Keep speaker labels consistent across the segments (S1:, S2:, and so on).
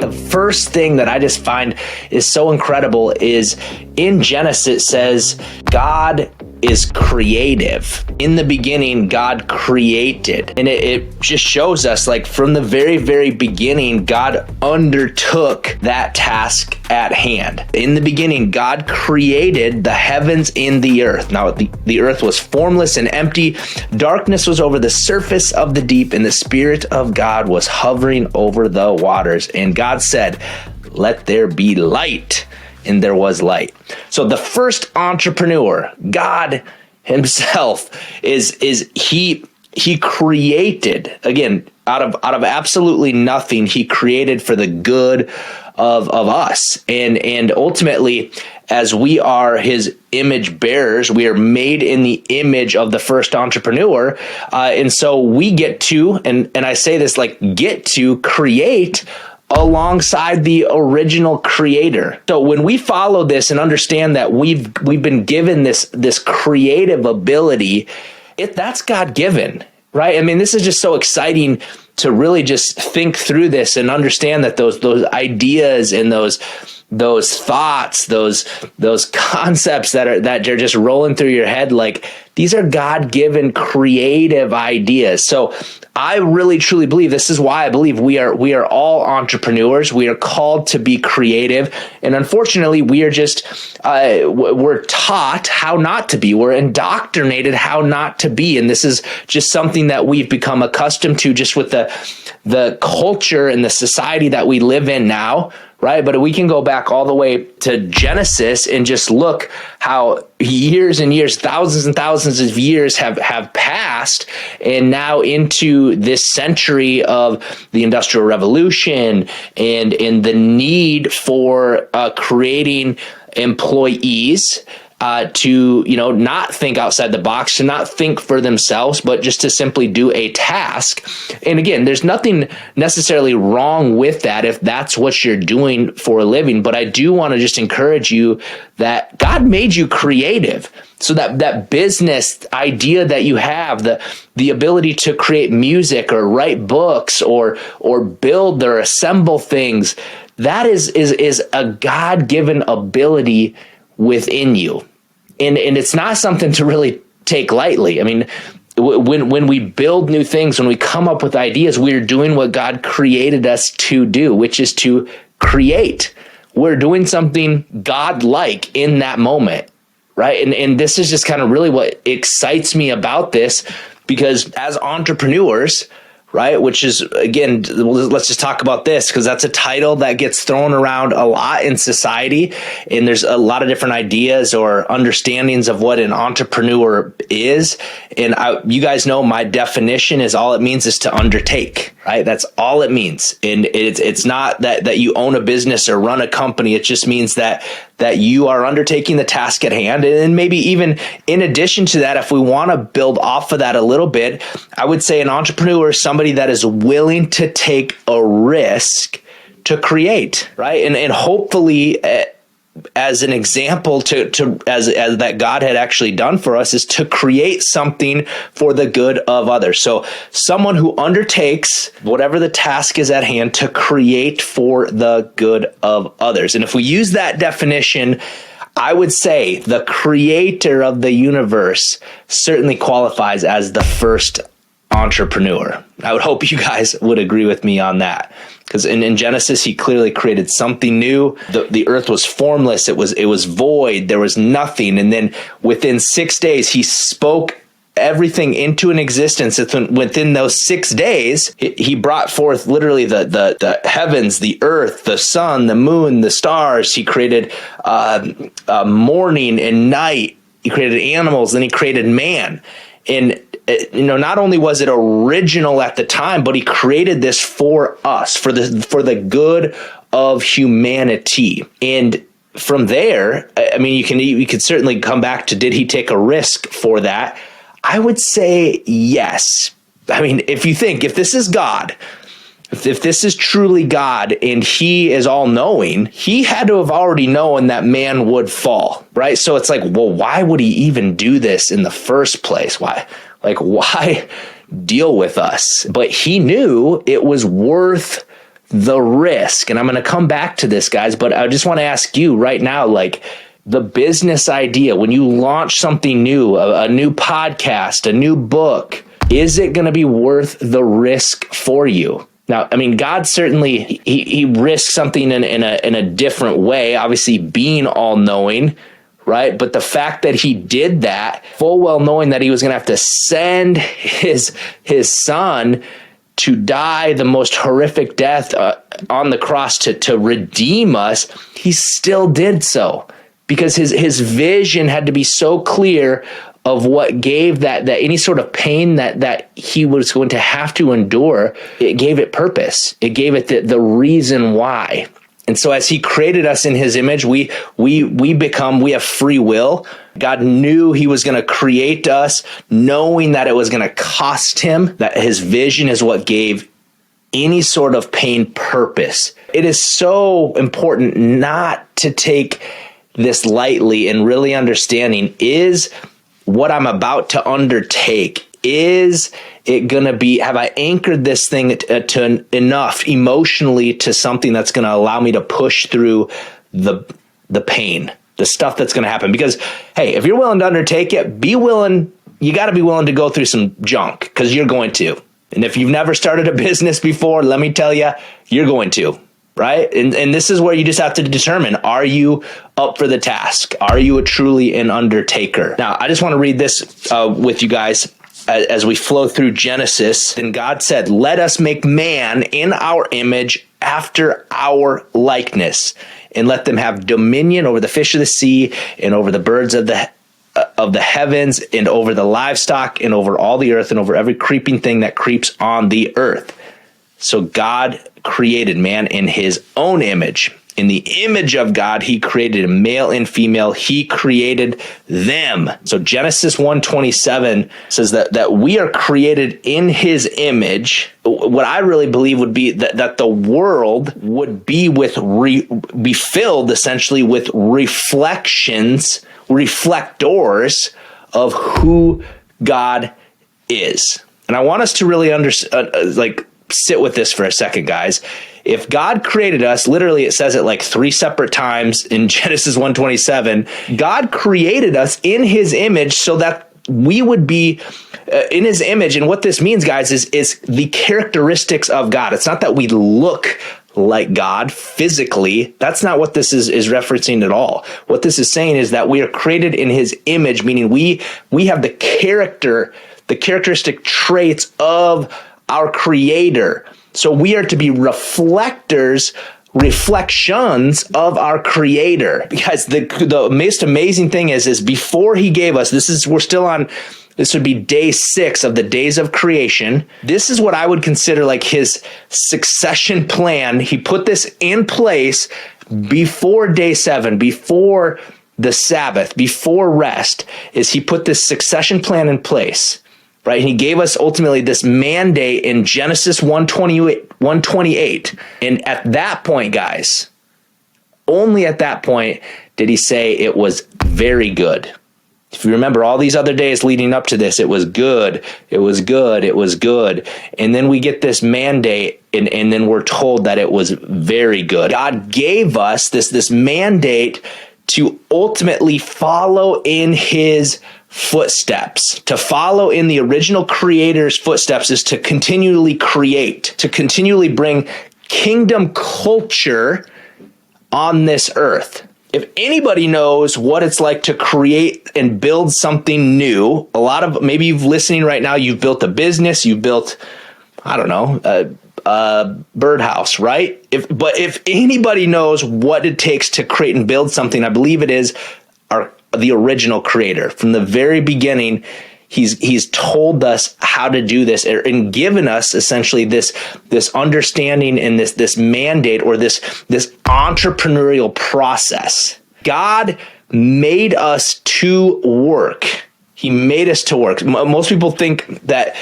S1: The first thing that I just find is so incredible is in Genesis it says God is creative. In the beginning, God created. And it just shows us, like, from the very, very beginning, God undertook that task at hand. In the beginning, God created the heavens and the earth. Now, the earth was formless and empty. Darkness was over the surface of the deep, and the Spirit of God was hovering over the waters. And God said, "Let there be light." And there was light. So the first entrepreneur, God himself, is he created, again, out of absolutely nothing. He created for the good of us. And ultimately, as we are his image bearers, we are made in the image of the first entrepreneur. And so we get to, and I say this, like, get to create alongside the original creator. So when we follow this and understand that we've been given this creative ability, that's God-given, right? I mean, this is just so exciting to really just think through this and understand that those ideas and those thoughts, those concepts that are just rolling through your head, like, these are God-given creative ideas. So I really truly believe, this is why I believe we are all entrepreneurs. We are called to be creative, and unfortunately, we are just we're taught how not to be. We're indoctrinated how not to be, and this is just something that we've become accustomed to, just with the culture and the society that we live in now. Right? But we can go back all the way to Genesis and just look how years and years, thousands and thousands of years have passed, and now into this century of the Industrial Revolution and the need for creating employees to, not think outside the box, to not think for themselves, but just to simply do a task. And again, there's nothing necessarily wrong with that if that's what you're doing for a living. But I do want to just encourage you that God made you creative. So that business idea that you have, the ability to create music or write books or build or assemble things, that is a God-given ability within you. And it's not something to really take lightly. I mean, when we build new things, when we come up with ideas, we're doing what God created us to do, which is to create. We're doing something God-like in that moment, right? And this is just kind of really what excites me about this, because as entrepreneurs, right, which is, again, let's just talk about this, because that's a title that gets thrown around a lot in society, and there's a lot of different ideas or understandings of what an entrepreneur is. And you guys know my definition is, all it means is to undertake, right? That's all it means. And it's not that you own a business or run a company. It just means that you are undertaking the task at hand. And maybe even in addition to that, if we want to build off of that a little bit, I would say an entrepreneur is somebody that is willing to take a risk to create, right? And hopefully, as an example as that God had actually done for us, is to create something for the good of others. So someone who undertakes whatever the task is at hand to create for the good of others. And if we use that definition, I would say the creator of the universe certainly qualifies as the first entrepreneur. I would hope you guys would agree with me on that. Because in Genesis, he clearly created something new. The earth was formless. It was void. There was nothing. And then within 6 days, he spoke everything into an existence. Within those 6 days, he brought forth literally the heavens, the earth, the sun, the moon, the stars. He created morning and night. He created animals. Then he created man. And not only was it original at the time, but he created this for us, for the good of humanity. And from there, I mean, you could certainly come back to, did he take a risk for that? I would say yes. I mean, if this is God, if this is truly God and he is all knowing, he had to have already known that man would fall, right? So it's like, well, why would he even do this in the first place? Why deal with us? But he knew it was worth the risk, and I'm going to come back to this, guys, but I just want to ask you right now, like, the business idea, when you launch something new, a new podcast, a new book, is it going to be worth the risk for you? Now, I mean, God certainly, he risks something in a different way, obviously being all-knowing, right? But the fact that he did that, full well knowing that he was going to have to send his son to die the most horrific death on the cross to redeem us, he still did so. Because his vision had to be so clear of what gave that any sort of pain that he was going to have to endure. It gave it purpose. It gave it the reason why. And so as he created us in his image, we have free will. God knew he was going to create us, knowing that it was going to cost him, that his vision is what gave any sort of pain purpose. It is so important not to take this lightly and really understanding, is what I'm about to undertake, is it going to be, have I anchored this thing to enough emotionally to something that's going to allow me to push through the pain, the stuff that's going to happen? Because, hey, if you're willing to undertake it, you got to be willing to go through some junk, because you're going to. And if you've never started a business before, let me tell you, you're going to. Right? And this is where you just have to determine, are you up for the task? Are you truly an undertaker? Now, I just want to read this with you guys as we flow through Genesis. And God said, let us make man in our image after our likeness, and let them have dominion over the fish of the sea, and over the birds of the heavens, and over the livestock, and over all the earth, and over every creeping thing that creeps on the earth. So God created man in his own image. In the image of God, he created a male and female. He created them. So Genesis 1:27 says that we are created in his image. What I really believe would be that the world would be be filled essentially with reflectors of who God is. And I want us to really sit with this for a second, guys. If God created us, literally it says it like 3 separate times in Genesis 1:27, God created us in his image so that we would be in his image. And what this means, guys, is the characteristics of God. It's not that we look like God physically. That's not what this is referencing at all. What this is saying is that we are created in his image, meaning we have the characteristic traits of our creator. So we are to be reflections of our creator. Because the most amazing thing is before he gave us, this would be day 6 of the days of creation. This is what I would consider like his succession plan. He put this in place before day 7, before the Sabbath, before rest, is he put this succession plan in place. Right? And he gave us ultimately this mandate in Genesis 1:28. And at that point, guys, only at that point did he say it was very good. If you remember all these other days leading up to this, it was good, it was good, it was good. And then we get this mandate, and then we're told that it was very good. God gave us this mandate to ultimately follow in his footsteps. To follow in the original creator's footsteps is to continually create, to continually bring kingdom culture on this earth. If anybody knows what it's like to create and build something new, maybe you've listening right now, you've built a business, you've built, I don't know, a birdhouse, right? If anybody knows what it takes to create and build something, I believe it is the original creator. From the very beginning, he's told us how to do this and given us essentially this understanding and this mandate or this entrepreneurial process. God made us to work. He made us to work. Most people think that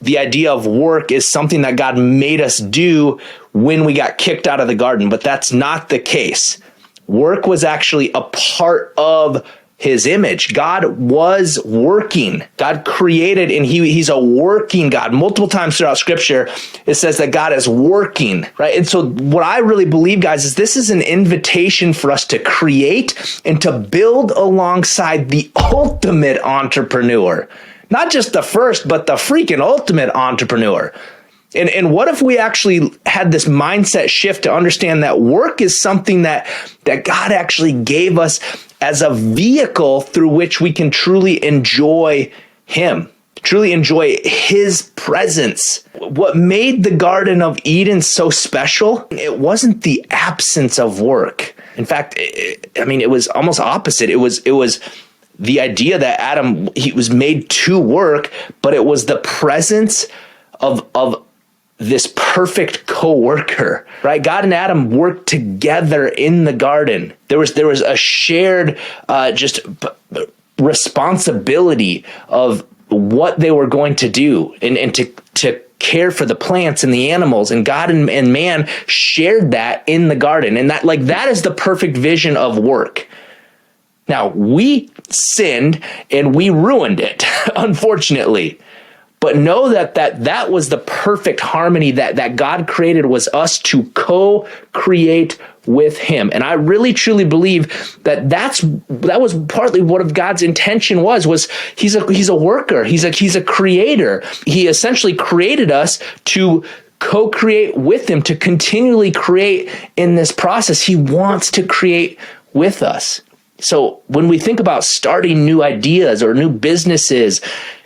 S1: the idea of work is something that God made us do when we got kicked out of the garden, but that's not the case. Work was actually a part of his image. God was working. God created, and he's a working God. Multiple times throughout scripture, it says that God is working, right? And so what I really believe, guys, is this is an invitation for us to create and to build alongside the ultimate entrepreneur. Not just the first, but the freaking ultimate entrepreneur. And what if we actually had this mindset shift to understand that work is something that God actually gave us as a vehicle through which we can truly enjoy him, truly enjoy his presence. What made the Garden of Eden so special, it wasn't the absence of work. In fact, it was almost opposite. It was the idea that Adam, he was made to work, but it was the presence of this perfect co-worker, right? God and Adam worked together in the garden. There was a shared responsibility of what they were going to do and to care for the plants and the animals, and God and man shared that in the garden. And that is the perfect vision of work. Now, we sinned and we ruined it, unfortunately. But know that was the perfect harmony that God created, was us to co-create with him. And I really truly believe that was partly what God's intention was he's a worker, he's a creator. He essentially created us to co-create with him, to continually create in this process. He wants to create with us. So when we think about starting new ideas or new businesses,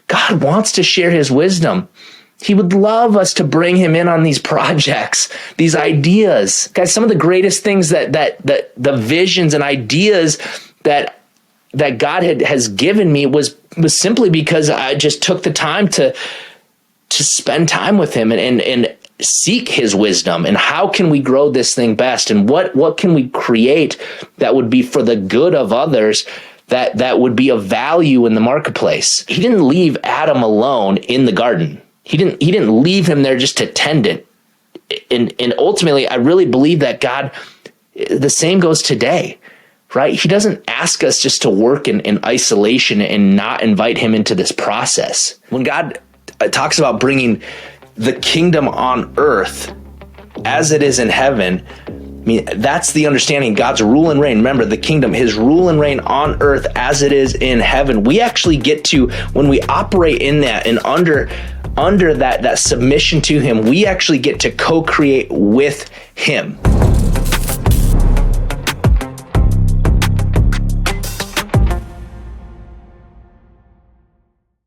S1: God wants to share his wisdom. He would love us to bring him in on these projects, these ideas. Guys, some of the greatest things that the visions and ideas that God has given me was simply because I just took the time to spend time with him and seek his wisdom. And how can we grow this thing best? And what can we create that would be for the good of others, that would be of value in the marketplace? He didn't leave Adam alone in the garden. He didn't leave him there just to tend it. And ultimately, I really believe that God, the same goes today, right? He doesn't ask us just to work in isolation and not invite him into this process. When God talks about bringing the kingdom on earth as it is in heaven, that's the understanding. God's rule and reign. Remember, the kingdom, his rule and reign on earth as it is in heaven. We actually get to, when we operate in that and under that submission to him, we actually get to co-create with him.